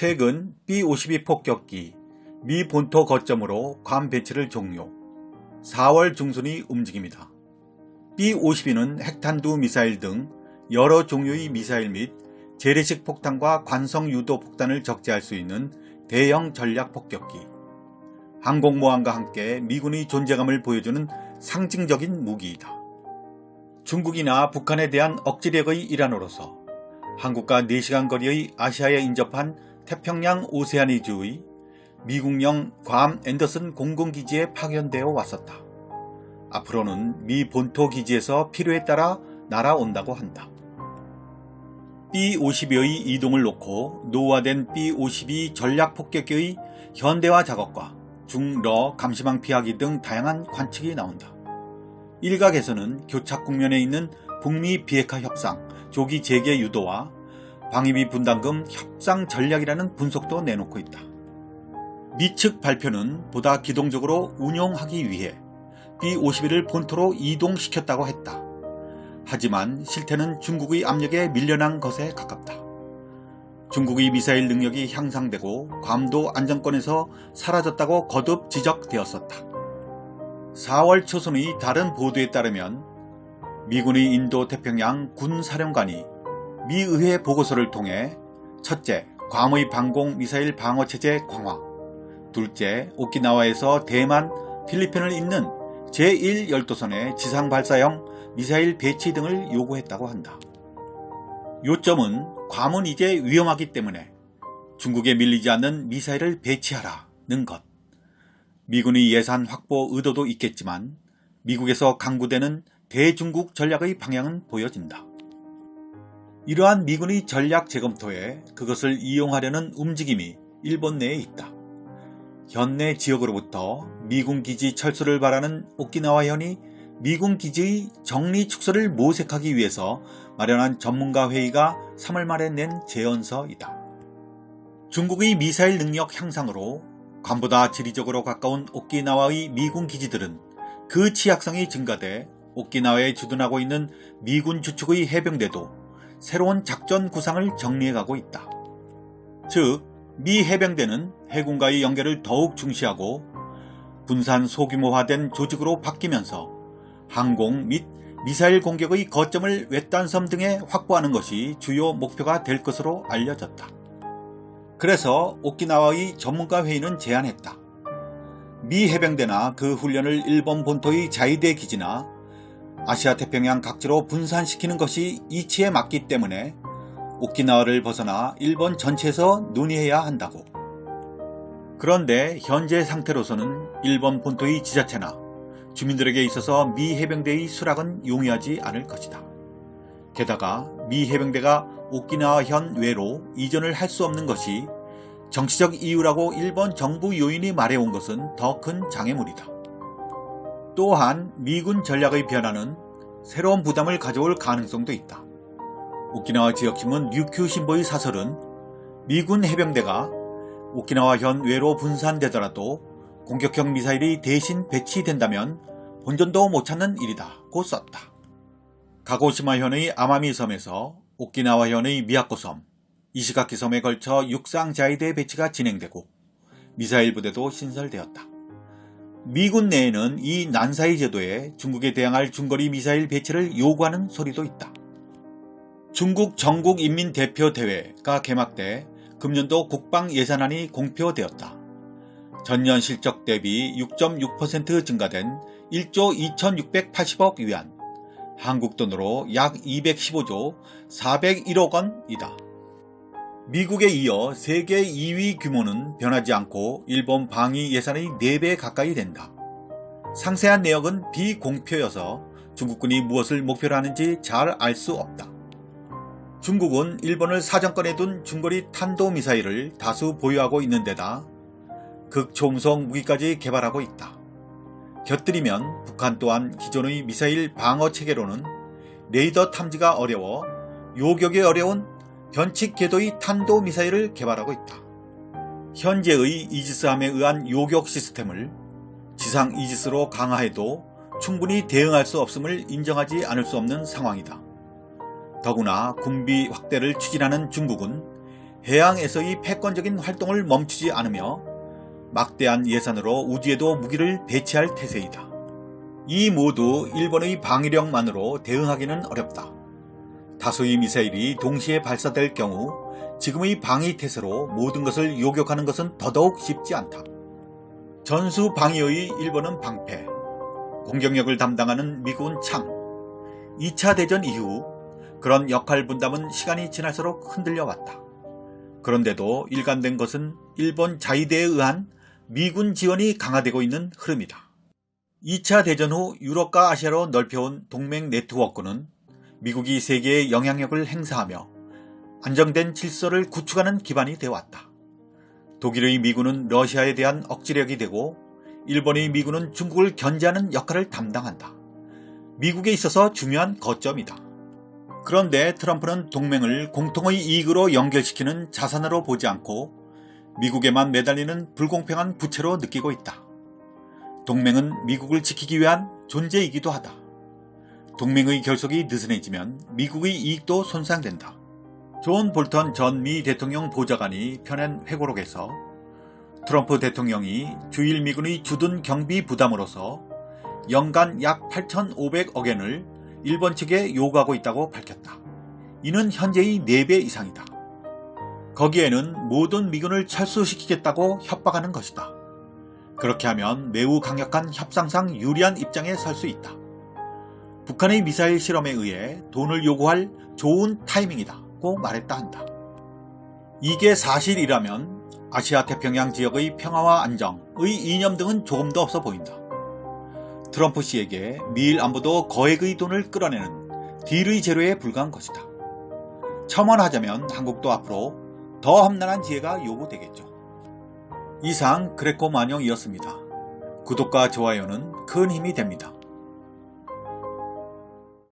최근 B-52 폭격기 미 본토 거점으로 괌 배치를 종료. 4월 중순이 움직입니다. B-52는 핵탄두 미사일 등 여러 종류의 미사일 및 재래식 폭탄과 관성 유도 폭탄을 적재할 수 있는 대형 전략 폭격기. 항공모함과 함께 미군의 존재감을 보여주는 상징적인 무기이다. 중국이나 북한에 대한 억지력의 일환으로서 한국과 4시간 거리의 아시아에 인접한 태평양 오세아니주의 미국령 괌 앤더슨 공군기지에 파견되어 왔었다. 앞으로는 미 본토 기지에서 필요에 따라 날아온다고 한다. B-52의 이동을 놓고 노후화된 B-52 전략폭격기의 현대화 작업과 중러 감시망 피하기 등 다양한 관측이 나온다. 일각에서는 교착 국면에 있는 북미 비핵화 협상, 조기 재개 유도와 방위비 분담금 협상 전략이라는 분석도 내놓고 있다. 미 측 발표는 보다 기동적으로 운용하기 위해 B-52를 본토로 이동시켰다고 했다. 하지만 실태는 중국의 압력에 밀려난 것에 가깝다. 중국의 미사일 능력이 향상되고 괌도 안정권에서 사라졌다고 거듭 지적되었었다. 4월 초순의 다른 보도에 따르면 미군의 인도태평양 군사령관이 미 의회 보고서를 통해 첫째, 괌의 방공 미사일 방어체제 강화, 둘째, 오키나와에서 대만, 필리핀을 잇는 제1열도선의 지상발사형 미사일 배치 등을 요구했다고 한다. 요점은 괌은 이제 위험하기 때문에 중국에 밀리지 않는 미사일을 배치하라는 것. 미군의 예산 확보 의도도 있겠지만 미국에서 강구되는 대중국 전략의 방향은 보여진다. 이러한 미군의 전략 재검토에 그것을 이용하려는 움직임이 일본 내에 있다. 현내 지역으로부터 미군 기지 철수를 바라는 오키나와현이 미군 기지의 정리 축소를 모색하기 위해서 마련한 전문가 회의가 3월 말에 낸 제언서이다. 중국의 미사일 능력 향상으로 괌보다 지리적으로 가까운 오키나와의 미군 기지들은 그 취약성이 증가돼 오키나와에 주둔하고 있는 미군 주축의 해병대도 새로운 작전 구상을 정리해가고 있다. 즉, 미 해병대는 해군과의 연계를 더욱 중시하고 분산 소규모화된 조직으로 바뀌면서 항공 및 미사일 공격의 거점을 외딴섬 등에 확보하는 것이 주요 목표가 될 것으로 알려졌다. 그래서 오키나와의 전문가 회의는 제안했다. 미 해병대나 그 훈련을 일본 본토의 자위대 기지나 아시아 태평양 각지로 분산시키는 것이 이치에 맞기 때문에 오키나와를 벗어나 일본 전체에서 논의해야 한다고. 그런데 현재 상태로서는 일본 본토의 지자체나 주민들에게 있어서 미 해병대의 수락은 용이하지 않을 것이다. 게다가 미 해병대가 오키나와현 외로 이전을 할 수 없는 것이 정치적 이유라고 일본 정부 요인이 말해온 것은 더 큰 장애물이다. 또한 미군 전략의 변화는 새로운 부담을 가져올 가능성도 있다. 오키나와 지역신문 류큐 신보의 사설은 미군 해병대가 오키나와현 외로 분산되더라도 공격형 미사일이 대신 배치된다면 본전도 못 찾는 일이다고 썼다. 가고시마현의 아마미 섬에서 오키나와현의 미야코섬, 이시가키 섬에 걸쳐 육상 자위대 배치가 진행되고 미사일 부대도 신설되었다. 미군 내에는 이 난사이 제도에 중국에 대항할 중거리 미사일 배치를 요구하는 소리도 있다. 중국 전국인민대표대회가 개막돼 금년도 국방 예산안이 공표되었다. 전년 실적 대비 6.6% 증가된 1조 2680억 위안, 한국 돈으로 약 215조 401억 원이다. 미국에 이어 세계 2위 규모는 변하지 않고 일본 방위 예산의 4배 가까이 된다. 상세한 내역은 비공표여서 중국군이 무엇을 목표로 하는지 잘 알 수 없다. 중국은 일본을 사정권에 둔 중거리 탄도미사일을 다수 보유하고 있는 데다 극초음속 무기까지 개발하고 있다. 곁들이면 북한 또한 기존의 미사일 방어 체계로는 레이더 탐지가 어려워 요격이 어려운 변칙 궤도의 탄도미사일을 개발하고 있다. 현재의 이지스함에 의한 요격 시스템을 지상 이지스로 강화해도 충분히 대응할 수 없음을 인정하지 않을 수 없는 상황이다. 더구나 군비 확대를 추진하는 중국은 해양에서의 패권적인 활동을 멈추지 않으며 막대한 예산으로 우주에도 무기를 배치할 태세이다. 이 모두 일본의 방위력만으로 대응하기는 어렵다. 다수의 미사일이 동시에 발사될 경우 지금의 방위 태세로 모든 것을 요격하는 것은 더더욱 쉽지 않다. 전수 방위의 일본은 방패, 공격력을 담당하는 미국은 창. 2차 대전 이후 그런 역할 분담은 시간이 지날수록 흔들려 왔다. 그런데도 일관된 것은 일본 자위대에 의한 미군 지원이 강화되고 있는 흐름이다. 2차 대전 후 유럽과 아시아로 넓혀온 동맹 네트워크는 미국이 세계에 영향력을 행사하며 안정된 질서를 구축하는 기반이 되어왔다. 독일의 미군은 러시아에 대한 억지력이 되고 일본의 미군은 중국을 견제하는 역할을 담당한다. 미국에 있어서 중요한 거점이다. 그런데 트럼프는 동맹을 공통의 이익으로 연결시키는 자산으로 보지 않고 미국에만 매달리는 불공평한 부채로 느끼고 있다. 동맹은 미국을 지키기 위한 존재이기도 하다. 동맹의 결속이 느슨해지면 미국의 이익도 손상된다. 존 볼턴 전 미 대통령 보좌관이 펴낸 회고록에서 트럼프 대통령이 주일 미군의 주둔 경비 부담으로서 연간 약 8,500억엔을 일본 측에 요구하고 있다고 밝혔다. 이는 현재의 4배 이상이다. 거기에는 모든 미군을 철수시키겠다고 협박하는 것이다. 그렇게 하면 매우 강력한 협상상 유리한 입장에 설 수 있다. 북한의 미사일 실험에 의해 돈을 요구할 좋은 타이밍이다고 말했다 한다. 이게 사실이라면 아시아 태평양 지역의 평화와 안정의 이념 등은 조금 더 없어 보인다. 트럼프 씨에게 미일 안보도 거액의 돈을 끌어내는 딜의 재료에 불과한 것이다. 첨언하자면 한국도 앞으로 더 험난한 지혜가 요구되겠죠. 이상 그레코마녀이었습니다. 구독과 좋아요는 큰 힘이 됩니다.